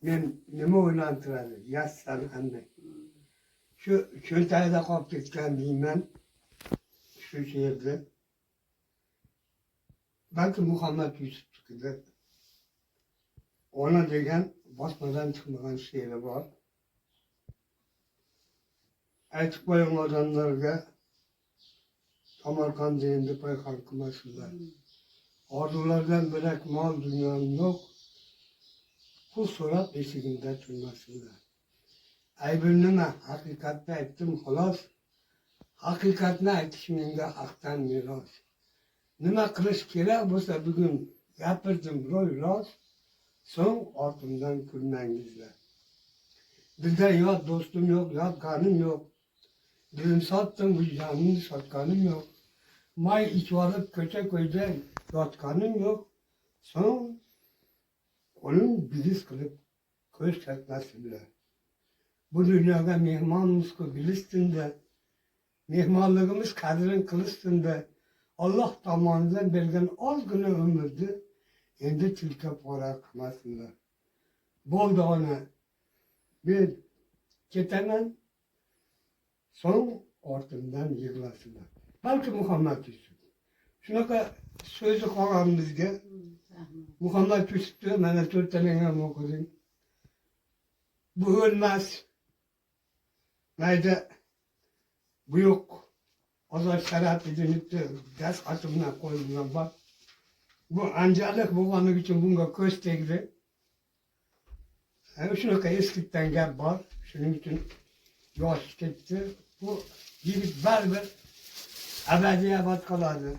Men nima o'ylantiradi? Yassam anday. Shu cho'ntagida qolib ketgan deyman. Shu yerda. Balki Muhammad Yusufnikidir. Ona degan bosmadan chiqmagan she'ri bor. Aytib qo'ying odamlarga, Samarqandda endi payqam qilmasinlar. Orzulardan birak mol dunyom yo'q. Pul so'rab eshigimda turmasinlar. Aybim nima? Haqiqatni aytdim xolos. Haqiqatni aytish menga haqdan meros. Nima qilish kerak bo'lsa bugun gapirdim ro'y rost. So'ng ortimdan kulmangizlar. Bizda yot do'stim yo'q, yot qanim yo'q. Dilim sotdim, vicdanimni sotganim yo'q. May ichib olib ko'cha-ko'yda yotganim yo'q. So'ng qo'lim bilis qilib ko'z takmasinlar. Bu dunyoga mehmonmiz-ku bilishsin-da. Mehmonligimiz qadrin qilishsin-da. Alloh tomonidan bergan ozgina umrni endi tilka pora qilmasinlar. Bo'ldi ona. Men ketaman. So'ng ortimdan yig'lasinlar. Balki Muhammad Yusuf. Shunaqa so'zi qolgan bizga. Muhammad Yusufni mana 4 taning ham o'qidim. Bu o'lmas. Mayda bu yo'q. Ozod sharafiddin gaz qatimdan qo'yilgan bor. Bu anjalik bo'lganligi uchun bunga ko'z tegdi. Shunaqa eskitdan gap bor. Shuning uchun yosh ketdi. Bu yigit baribir abadiy abad qoladi.